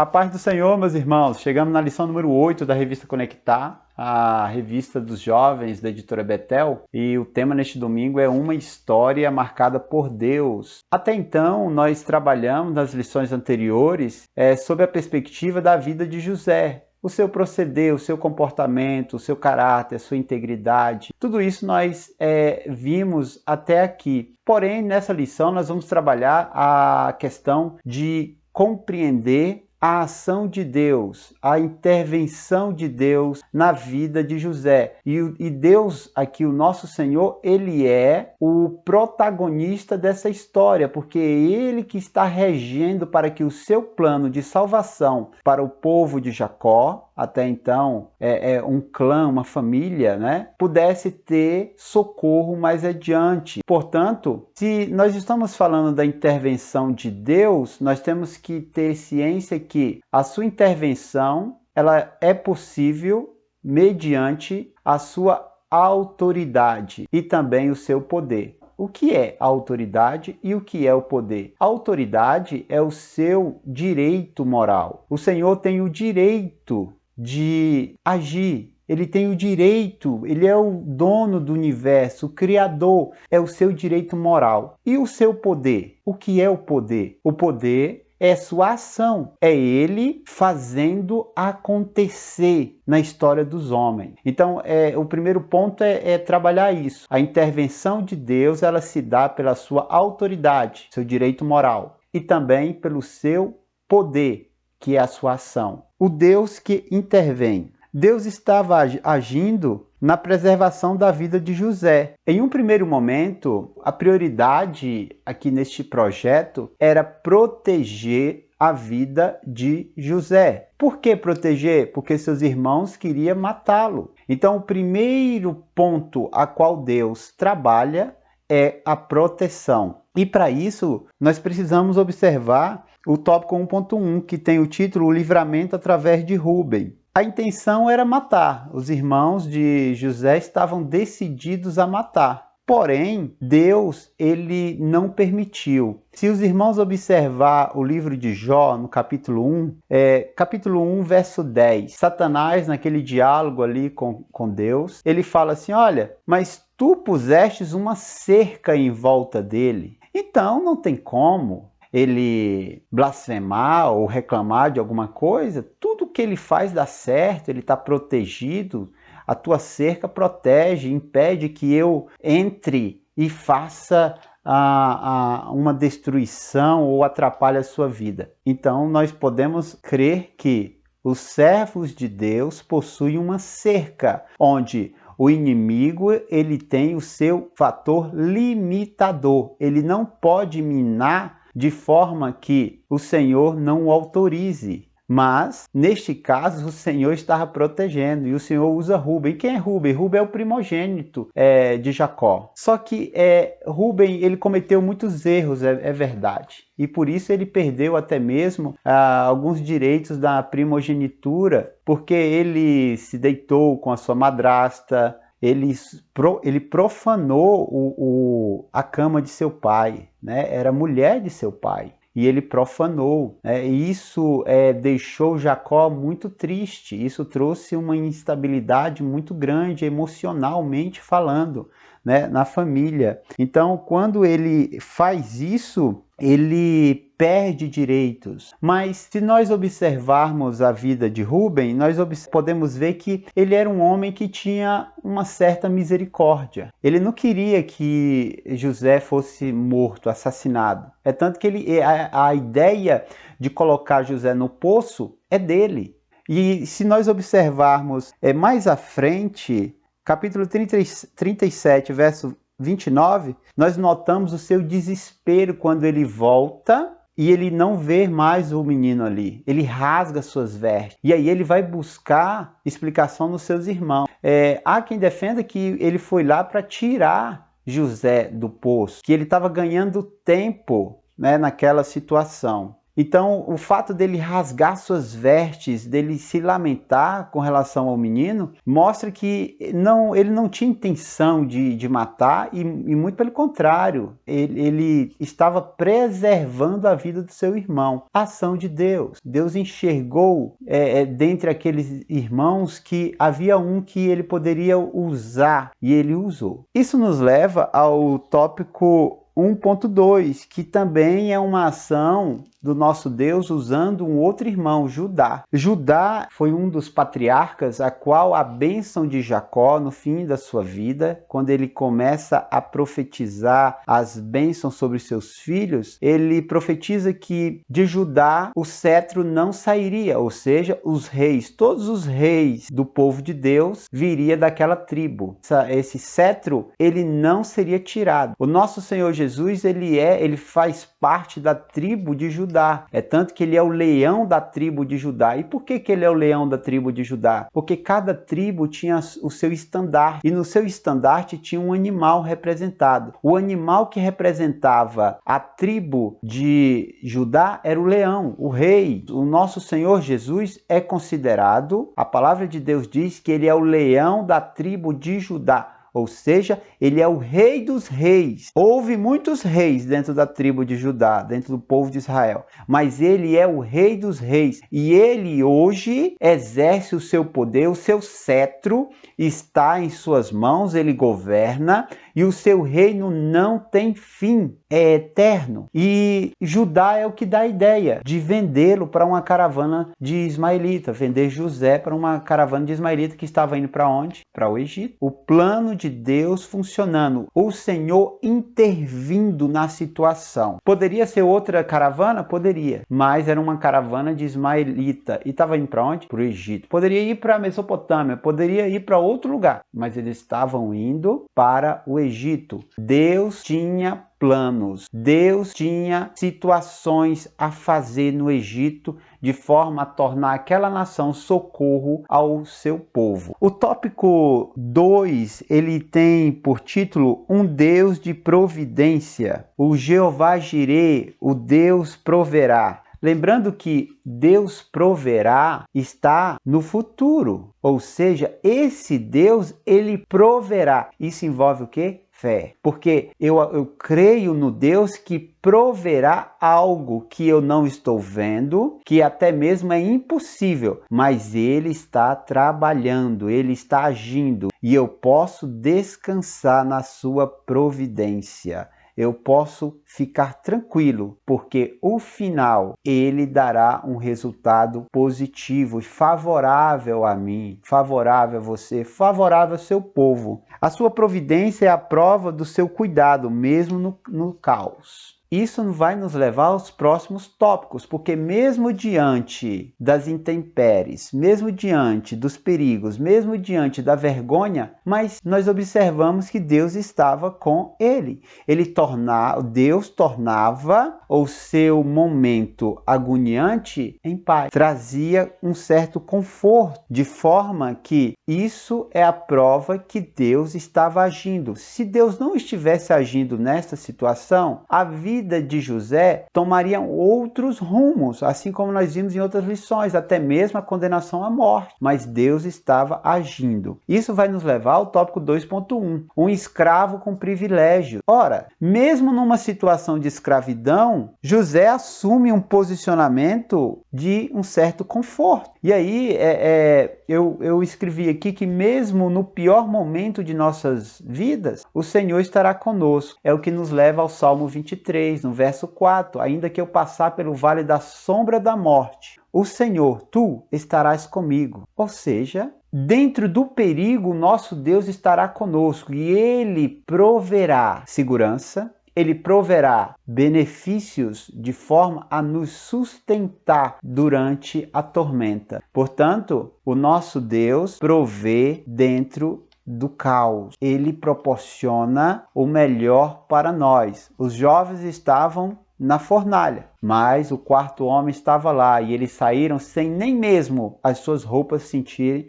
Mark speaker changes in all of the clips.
Speaker 1: A paz do Senhor, meus irmãos. Chegamos na lição número 8 da revista Conectar, a revista dos jovens da editora Betel, e o tema neste domingo é uma história marcada por Deus. Até então, nós trabalhamos nas lições anteriores sob a perspectiva da vida de José. O seu proceder, o seu comportamento, o seu caráter, a sua integridade, tudo isso nós vimos até aqui. Porém, nessa lição nós vamos trabalhar a questão de compreender a ação de Deus, a intervenção de Deus na vida de José. E Deus, aqui o nosso Senhor, ele é o protagonista dessa história, porque é ele que está regendo para que o seu plano de salvação para o povo de Jacó, até então um clã, uma família, né, pudesse ter socorro mais adiante. Portanto, se nós estamos falando da intervenção de Deus, nós temos que ter ciência que a sua intervenção ela é possível mediante a sua autoridade e também o seu poder. O que é a autoridade e o que é o poder? A autoridade é o seu direito moral. O Senhor tem o direito de agir, ele tem o direito, ele é o dono do universo, o criador, é o seu direito moral. E o seu poder? O que é o poder? O poder é sua ação, é ele fazendo acontecer na história dos homens. Então, o primeiro ponto é trabalhar isso. A intervenção de Deus, ela se dá pela sua autoridade, seu direito moral, e também pelo seu poder, que é a sua ação. O Deus que intervém. Deus estava agindo na preservação da vida de José. Em um primeiro momento, a prioridade aqui neste projeto era proteger a vida de José. Por que proteger? Porque seus irmãos queriam matá-lo. Então, o primeiro ponto a qual Deus trabalha é a proteção. E para isso, nós precisamos observar o tópico 1.1, que tem o título O Livramento através de Rúben. A intenção era matar. Os irmãos de José estavam decididos a matar. Porém, Deus, ele não permitiu. Se os irmãos observar o livro de Jó, no capítulo 1, verso 10, Satanás, naquele diálogo ali com Deus, ele fala assim, olha, mas tu pusestes uma cerca em volta dele. Então, não tem como ele blasfemar ou reclamar de alguma coisa. Tudo que ele faz dá certo, ele está protegido. A tua cerca protege, impede que eu entre e faça uma destruição ou atrapalhe a sua vida. Então nós podemos crer que os servos de Deus possuem uma cerca, onde o inimigo ele tem o seu fator limitador. Ele não pode minar de forma que o Senhor não o autorize. Mas, neste caso, o Senhor estava protegendo e o Senhor usa Rúben. E quem é Rúben? Rúben é o primogênito de Jacó. Só que Rúben ele cometeu muitos erros, é verdade. E por isso ele perdeu até mesmo alguns direitos da primogenitura, porque ele se deitou com a sua madrasta, ele profanou a cama de seu pai, né? Era mulher de seu pai. E ele profanou, né? E isso deixou Jacó muito triste. Isso trouxe uma instabilidade muito grande, emocionalmente falando, né, na família. Então, quando ele faz isso, ele perde direitos. Mas se nós observarmos a vida de Rúben, nós podemos ver que ele era um homem que tinha uma certa misericórdia. Ele não queria que José fosse morto, assassinado. É tanto que a ideia de colocar José no poço é dele. E se nós observarmos mais à frente, capítulo 37, verso 29, nós notamos o seu desespero quando ele volta e ele não vê mais o menino ali. Ele rasga suas vestes. E aí ele vai buscar explicação nos seus irmãos. Há quem defenda que ele foi lá para tirar José do poço, que ele estava ganhando tempo, né, naquela situação. Então, o fato dele rasgar suas vestes, dele se lamentar com relação ao menino, mostra que ele não tinha intenção de matar e muito pelo contrário, ele estava preservando a vida do seu irmão. A ação de Deus. Deus enxergou dentre aqueles irmãos que havia um que ele poderia usar e ele usou. Isso nos leva ao tópico 1.2, que também é uma ação do nosso Deus usando um outro irmão, Judá. Judá foi um dos patriarcas a qual a bênção de Jacó no fim da sua vida, quando ele começa a profetizar as bênçãos sobre seus filhos, ele profetiza que de Judá o cetro não sairia, ou seja, os reis, todos os reis do povo de Deus viria daquela tribo. Esse cetro, ele não seria tirado. O nosso Senhor Jesus, ele faz parte da tribo de Judá. É tanto que ele é o leão da tribo de Judá. E por que ele é o leão da tribo de Judá? Porque cada tribo tinha o seu estandarte. E no seu estandarte tinha um animal representado. O animal que representava a tribo de Judá era o leão, o rei. O nosso Senhor Jesus é considerado, a palavra de Deus diz que ele é o leão da tribo de Judá. Ou seja, ele é o rei dos reis. Houve muitos reis dentro da tribo de Judá, dentro do povo de Israel. Mas ele é o rei dos reis. E ele hoje exerce o seu poder, o seu cetro está em suas mãos, ele governa. E o seu reino não tem fim, é eterno. E Judá é o que dá a ideia de vendê-lo para uma caravana de ismaelita, vender José para uma caravana de ismaelita que estava indo para onde? Para o Egito. O plano de Deus funcionando, o Senhor intervindo na situação. Poderia ser outra caravana? Poderia, mas era uma caravana de ismaelita e estava indo para onde? Para o Egito. Poderia ir para a Mesopotâmia, poderia ir para outro lugar, mas eles estavam indo para o Egito. Deus tinha planos, Deus tinha situações a fazer no Egito de forma a tornar aquela nação socorro ao seu povo. O tópico 2, ele tem por título um Deus de providência. O Jeová Jireh, o Deus proverá. Lembrando que Deus proverá está no futuro, ou seja, esse Deus, ele proverá. Isso envolve o quê? Fé. Porque eu creio no Deus que proverá algo que eu não estou vendo, que até mesmo é impossível, mas ele está trabalhando, ele está agindo e eu posso descansar na sua providência. Eu posso ficar tranquilo, porque o final ele dará um resultado positivo e favorável a mim, favorável a você, favorável ao seu povo. A sua providência é a prova do seu cuidado, mesmo no caos. Isso vai nos levar aos próximos tópicos, porque mesmo diante das intempéries, mesmo diante dos perigos, mesmo diante da vergonha, mas nós observamos que Deus estava com ele. Deus tornava o seu momento agoniante em paz, trazia um certo conforto, de forma que isso é a prova que Deus estava agindo. Se Deus não estivesse agindo nesta situação, a vida de José tomaria outros rumos, assim como nós vimos em outras lições, até mesmo a condenação à morte. Mas Deus estava agindo. Isso vai nos levar ao tópico 2.1, um escravo com privilégio. Ora, mesmo numa situação de escravidão, José assume um posicionamento de um certo conforto. E aí, eu escrevi aqui que mesmo no pior momento de nossas vidas, o Senhor estará conosco. É o que nos leva ao Salmo 23, no verso 4. Ainda que eu passar pelo vale da sombra da morte, o Senhor, tu estarás comigo. Ou seja, dentro do perigo, nosso Deus estará conosco e Ele proverá segurança, Ele proverá benefícios de forma a nos sustentar durante a tormenta. Portanto, o nosso Deus provê dentro do caos. Ele proporciona o melhor para nós. Os jovens estavam na fornalha, mas o quarto homem estava lá e eles saíram sem nem mesmo as suas roupas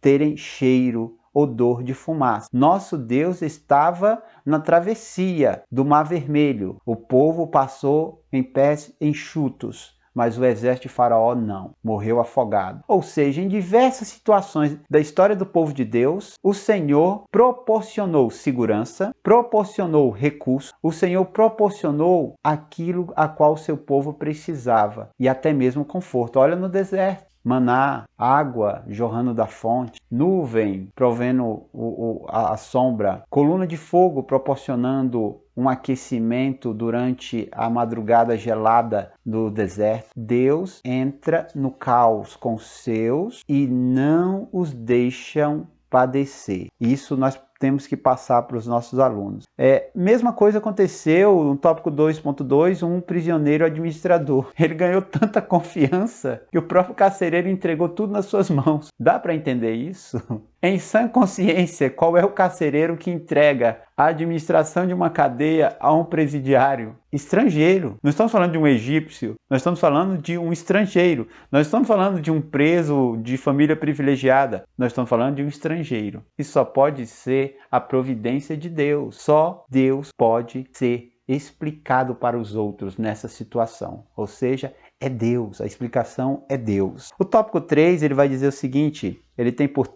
Speaker 1: terem cheiro, odor de fumaça. Nosso Deus estava na travessia do Mar Vermelho. O povo passou em pés enxutos, mas o exército de Faraó não, morreu afogado. Ou seja, em diversas situações da história do povo de Deus, o Senhor proporcionou segurança, proporcionou recursos, o Senhor proporcionou aquilo a qual o seu povo precisava e até mesmo conforto. Olha no deserto. Maná, água jorrando da fonte, nuvem provendo a sombra, coluna de fogo proporcionando um aquecimento durante a madrugada gelada do deserto. Deus entra no caos com os seus e não os deixam padecer. Isso nós temos que passar para os nossos alunos. Mesma coisa aconteceu no tópico 2.2, um prisioneiro administrador. Ele ganhou tanta confiança que o próprio carcereiro entregou tudo nas suas mãos. Dá para entender isso? Em sã consciência, qual é o carcereiro que entrega a administração de uma cadeia a um presidiário? Estrangeiro. Não estamos falando de um egípcio, nós estamos falando de um estrangeiro. Nós estamos falando de um preso de família privilegiada. Nós estamos falando de um estrangeiro. Isso só pode ser a providência de Deus. Só Deus pode ser explicado para os outros nessa situação. Ou seja, é Deus, a explicação é Deus. O tópico 3, ele vai dizer o seguinte, ele tem por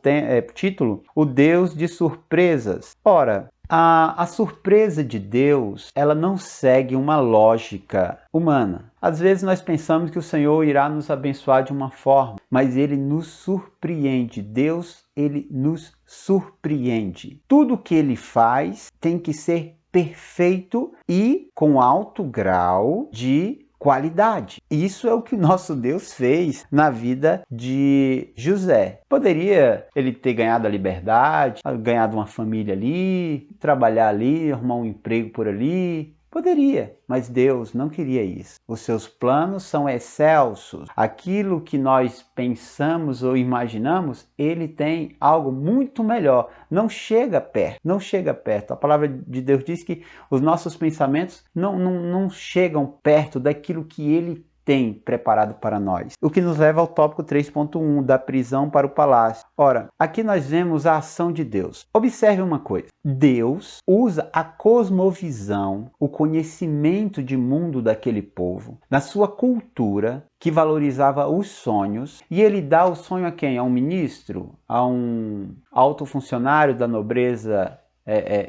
Speaker 1: título, o Deus de surpresas. Ora, a surpresa de Deus, ela não segue uma lógica humana. Às vezes nós pensamos que o Senhor irá nos abençoar de uma forma, mas Ele nos surpreende. Deus, Ele nos surpreende. Tudo que Ele faz tem que ser perfeito e com alto grau de qualidade. Isso é o que o nosso Deus fez na vida de José. Poderia ele ter ganhado a liberdade, ganhado uma família ali, trabalhar ali, arrumar um emprego por ali. Poderia, mas Deus não queria isso. Os seus planos são excelsos. Aquilo que nós pensamos ou imaginamos, Ele tem algo muito melhor. Não chega perto, não chega perto. A palavra de Deus diz que os nossos pensamentos não chegam perto daquilo que Ele tem preparado para nós. O que nos leva ao tópico 3.1, da prisão para o palácio. Ora, aqui nós vemos a ação de Deus. Observe uma coisa. Deus usa a cosmovisão, o conhecimento de mundo daquele povo, na sua cultura, que valorizava os sonhos, e ele dá o sonho a quem? A um ministro? A um alto funcionário da nobreza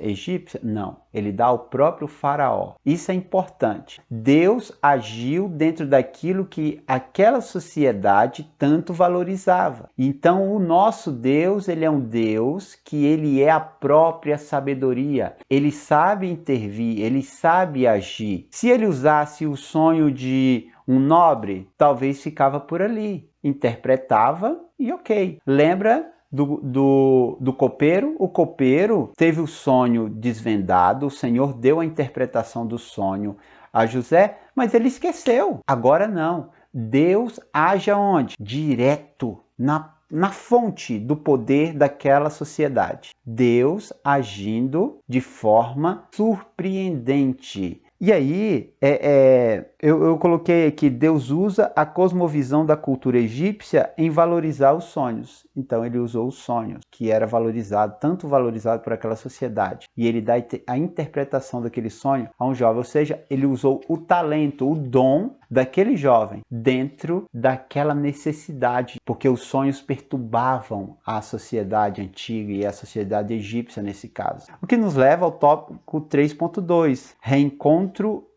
Speaker 1: egípcia? Não, ele dá ao próprio faraó. Isso é importante. Deus agiu dentro daquilo que aquela sociedade tanto valorizava. Então o nosso Deus, ele é um Deus que ele é a própria sabedoria. Ele sabe intervir, ele sabe agir. Se ele usasse o sonho de um nobre, talvez ficava por ali. Interpretava e ok. Lembra do copeiro? O copeiro teve o sonho desvendado, o Senhor deu a interpretação do sonho a José, mas ele esqueceu. Agora não. Deus age aonde? Direto na fonte do poder daquela sociedade. Deus agindo de forma surpreendente. E aí, eu coloquei aqui, Deus usa a cosmovisão da cultura egípcia em valorizar os sonhos. Então ele usou os sonhos, que era valorizado, tanto valorizado por aquela sociedade. E ele dá a interpretação daquele sonho a um jovem. Ou seja, ele usou o talento, o dom daquele jovem dentro daquela necessidade. Porque os sonhos perturbavam a sociedade antiga e a sociedade egípcia nesse caso. O que nos leva ao tópico 3.2,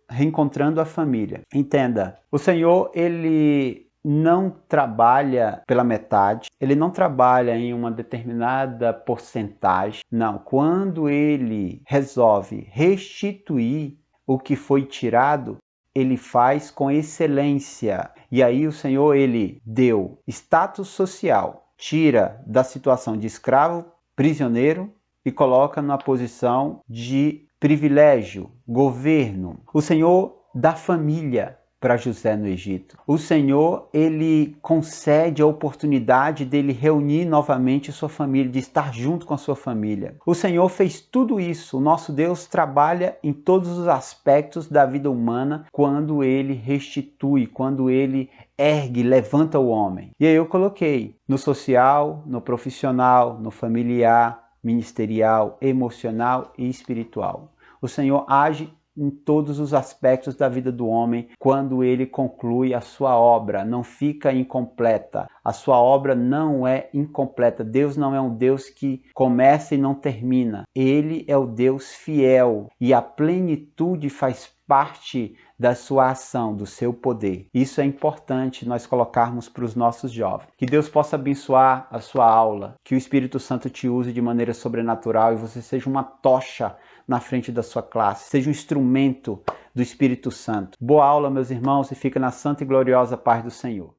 Speaker 1: reencontrando a família. Entenda, o Senhor, ele não trabalha pela metade, ele não trabalha em uma determinada porcentagem. Não, quando ele resolve restituir o que foi tirado, ele faz com excelência. E aí o Senhor, ele deu status social, tira da situação de escravo, prisioneiro e coloca na posição de privilégio, governo. O Senhor dá família para José no Egito. O Senhor, ele concede a oportunidade dele reunir novamente sua família, de estar junto com a sua família. O Senhor fez tudo isso. O nosso Deus trabalha em todos os aspectos da vida humana quando ele restitui, quando ele ergue, levanta o homem. E aí eu coloquei no social, no profissional, no familiar, ministerial, emocional e espiritual. O Senhor age em todos os aspectos da vida do homem quando ele conclui a sua obra. Não fica incompleta. A sua obra não é incompleta. Deus não é um Deus que começa e não termina. Ele é o Deus fiel e a plenitude faz parte da sua ação, do seu poder. Isso é importante nós colocarmos para os nossos jovens. Que Deus possa abençoar a sua aula, que o Espírito Santo te use de maneira sobrenatural e você seja uma tocha na frente da sua classe, seja um instrumento do Espírito Santo. Boa aula, meus irmãos, e fica na santa e gloriosa paz do Senhor.